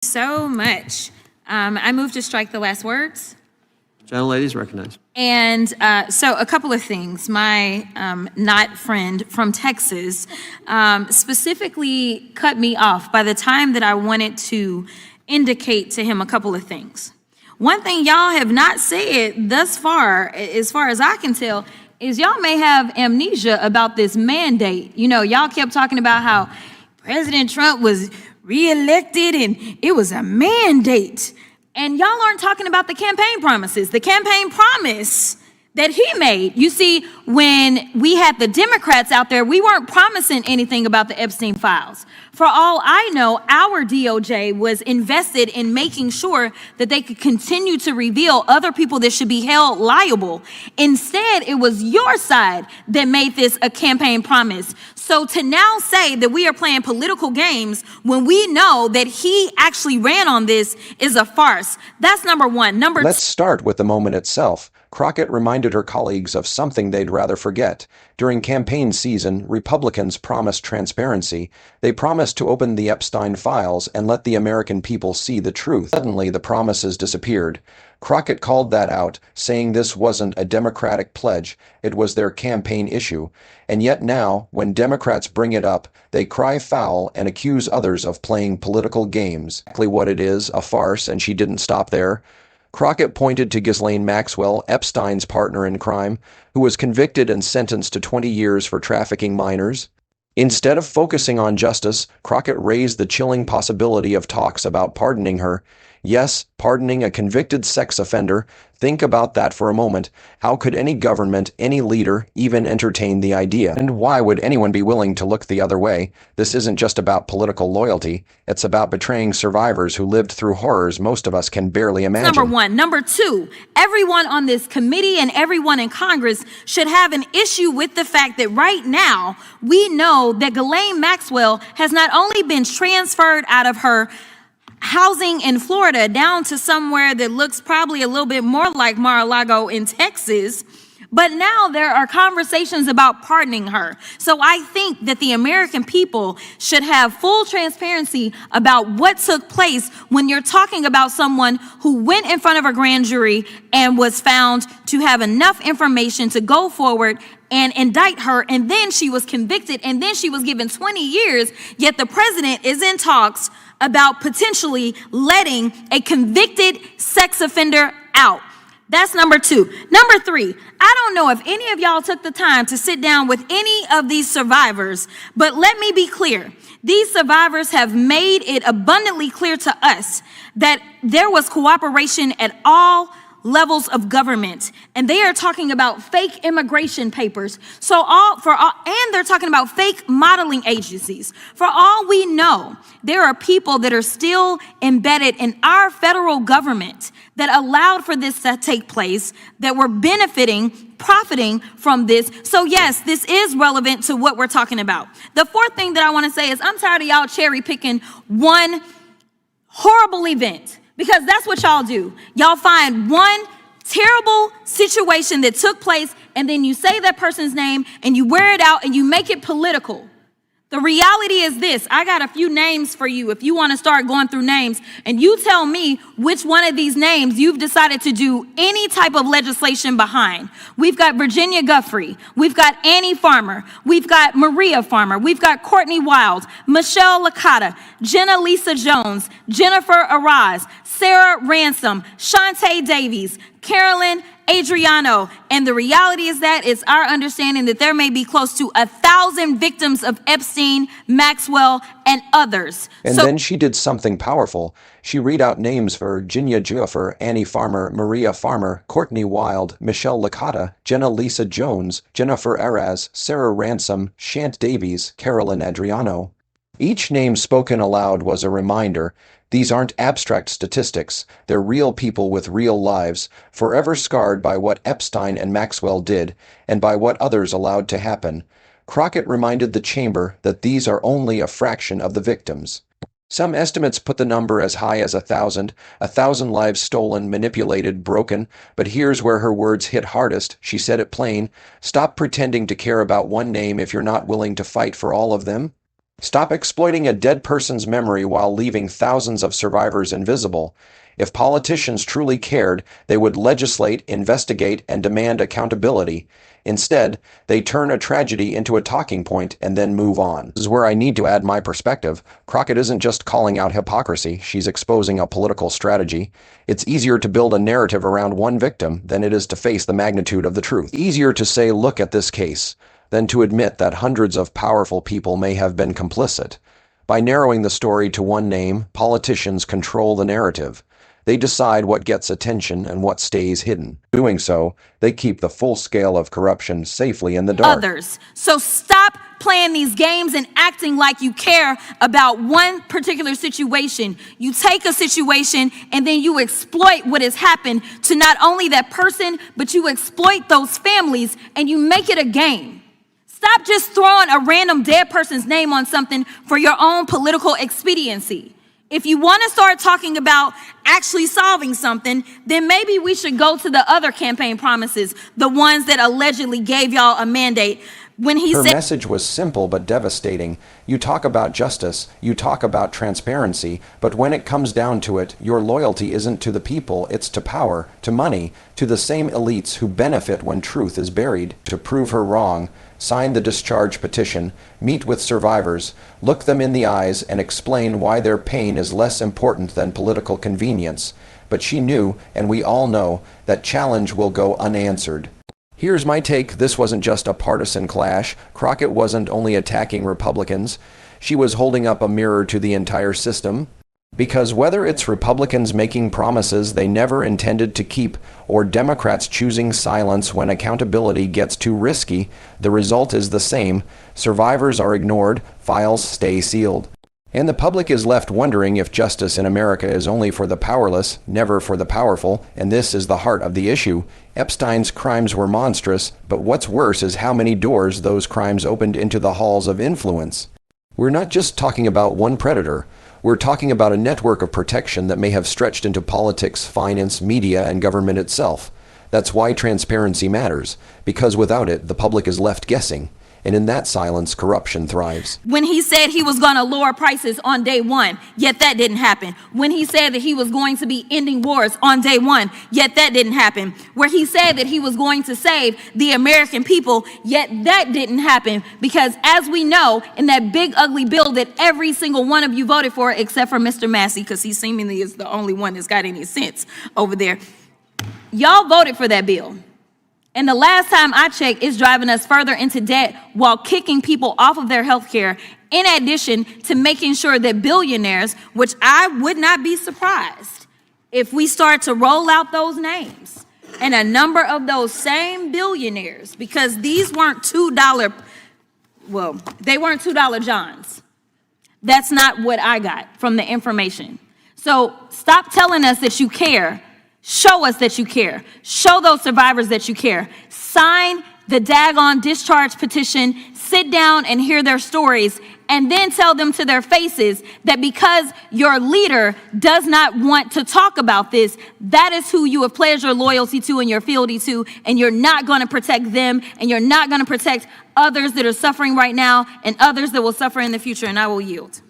So much. I move to strike the last words. Gentlelady is recognized. And so a couple of things. My not friend from Texas specifically cut me off by the time that I wanted to indicate to him a couple of things. One thing y'all have not said thus far as I can tell, is y'all may have amnesia about this mandate. You know, y'all kept talking about how President Trump was reelected and it was a mandate. And y'all aren't talking about the campaign promises. The campaign promise that he made. You see, when we had the Democrats out there, we weren't promising anything about the Epstein files. For all I know, our DOJ was invested in making sure that they could continue to reveal other people that should be held liable. Instead, it was your side that made this a campaign promise. So to now say that we are playing political games when we know that he actually ran on this is a farce. That's number one. Let's start with the moment itself. Crockett reminded her colleagues of something they'd rather forget. During campaign season, Republicans promised transparency. They promised to open the Epstein files and let the American people see the truth. Suddenly, the promises disappeared. Crockett called that out, saying this wasn't a Democratic pledge, it was their campaign issue. And yet now, when Democrats bring it up, they cry foul and accuse others of playing political games. Exactly what it is, a farce, and she didn't stop there. Crockett pointed to Ghislaine Maxwell, Epstein's partner in crime, who was convicted and sentenced to 20 years for trafficking minors. Instead of focusing on justice, Crockett raised the chilling possibility of talks about pardoning her. Yes, pardoning a convicted sex offender. Think about that for a moment. How could any government, any leader, even entertain the idea? And why would anyone be willing to look the other way? This isn't just about political loyalty. It's about betraying survivors who lived through horrors most of us can barely imagine. Number one. Number two, everyone on this committee and everyone in Congress should have an issue with the fact that right now we know that Ghislaine Maxwell has not only been transferred out of her housing in Florida down to somewhere that looks probably a little bit more like Mar-a-Lago in Texas, but now there are conversations about pardoning her. So I think that the American people should have full transparency about what took place when you're talking about someone who went in front of a grand jury and was found to have enough information to go forward and indict her, and then she was convicted, and then she was given 20 years, yet the president is in talks about potentially letting a convicted sex offender out. That's number two. Number three, I don't know if any of y'all took the time to sit down with any of these survivors, but let me be clear. These survivors have made it abundantly clear to us that there was cooperation at all levels of government, and they are talking about fake immigration papers. And they're talking about fake modeling agencies. For all we know, there are people that are still embedded in our federal government that allowed for this to take place, that were profiting from this. So yes, this is relevant to what we're talking about. The fourth thing that I want to say is I'm tired of y'all cherry picking one horrible event. Because that's what y'all do. Y'all find one terrible situation that took place, and then you say that person's name, and you wear it out, and you make it political. The reality is this. I got a few names for you if you want to start going through names, and you tell me which one of these names you've decided to do any type of legislation behind. We've got Virginia Giuffre. We've got Annie Farmer. We've got Maria Farmer. We've got Courtney Wild, Michelle Licata, Jenna Lisa Jones, Jennifer Araz, Sarah Ransom, Shantae Davies, Carolyn Adriano. And the reality is that it's our understanding that there may be close to 1,000 victims of Epstein, Maxwell, and others. And then she did something powerful. She read out names for Virginia Giuffre, Annie Farmer, Maria Farmer, Courtney Wild, Michelle Licata, Jenna Lisa Jones, Jennifer Araz, Sarah Ransom, Shant Davies, Carolyn Adriano. Each name spoken aloud was a reminder. These aren't abstract statistics. They're real people with real lives, forever scarred by what Epstein and Maxwell did, and by what others allowed to happen. Crockett reminded the chamber that these are only a fraction of the victims. Some estimates put the number as high as 1,000 lives stolen, manipulated, broken, but here's where her words hit hardest. She said it plain. Stop pretending to care about one name if you're not willing to fight for all of them. Stop exploiting a dead person's memory while leaving thousands of survivors invisible. If politicians truly cared, they would legislate, investigate, and demand accountability. Instead, they turn a tragedy into a talking point and then move on. This is where I need to add my perspective. Crockett isn't just calling out hypocrisy, she's exposing a political strategy. It's easier to build a narrative around one victim than it is to face the magnitude of the truth. Easier to say, look at this case, than to admit that hundreds of powerful people may have been complicit. By narrowing the story to one name, politicians control the narrative. They decide what gets attention and what stays hidden. Doing so, they keep the full scale of corruption safely in the dark. Others. So stop playing these games and acting like you care about one particular situation. You take a situation and then you exploit what has happened to not only that person, but you exploit those families and you make it a game. Stop just throwing a random dead person's name on something for your own political expediency. If you want to start talking about actually solving something, then maybe we should go to the other campaign promises, the ones that allegedly gave y'all a mandate. When he Her said, message was simple but devastating. You talk about justice, you talk about transparency, but when it comes down to it, your loyalty isn't to the people, it's to power, to money, to the same elites who benefit when truth is buried. To prove her wrong, sign the discharge petition, meet with survivors, look them in the eyes, and explain why their pain is less important than political convenience. But she knew, and we all know, that challenge will go unanswered. Here's my take. This wasn't just a partisan clash. Crockett wasn't only attacking Republicans. She was holding up a mirror to the entire system. Because whether it's Republicans making promises they never intended to keep, or Democrats choosing silence when accountability gets too risky, the result is the same. Survivors are ignored, files stay sealed. And the public is left wondering if justice in America is only for the powerless, never for the powerful, and this is the heart of the issue. Epstein's crimes were monstrous, but what's worse is how many doors those crimes opened into the halls of influence. We're not just talking about one predator. We're talking about a network of protection that may have stretched into politics, finance, media, and government itself. That's why transparency matters, because without it, the public is left guessing. And in that silence, corruption thrives. when he said he was going to lower prices on day one, yet that didn't happen. When he said that he was going to be ending wars on day one, yet that didn't happen. Where he said that he was going to save the American people, yet that didn't happen. Because as we know, in that big ugly bill that every single one of you voted for, except for Mr. Massey, because he seemingly is the only one that's got any sense over there. Y'all voted for that bill. And the last time I checked, it's driving us further into debt while kicking people off of their health care, in addition to making sure that billionaires, which I would not be surprised if we start to roll out those names, and a number of those same billionaires, because these weren't they weren't $2 Johns. That's not what I got from the information. So stop telling us that you care. Show us that you care. Show those survivors that you care. Sign the daggone discharge petition, sit down and hear their stories, and then tell them to their faces that because your leader does not want to talk about this, that is who you have pledged your loyalty to and your fealty to, and you're not going to protect them, and you're not going to protect others that are suffering right now and others that will suffer in the future, and I will yield.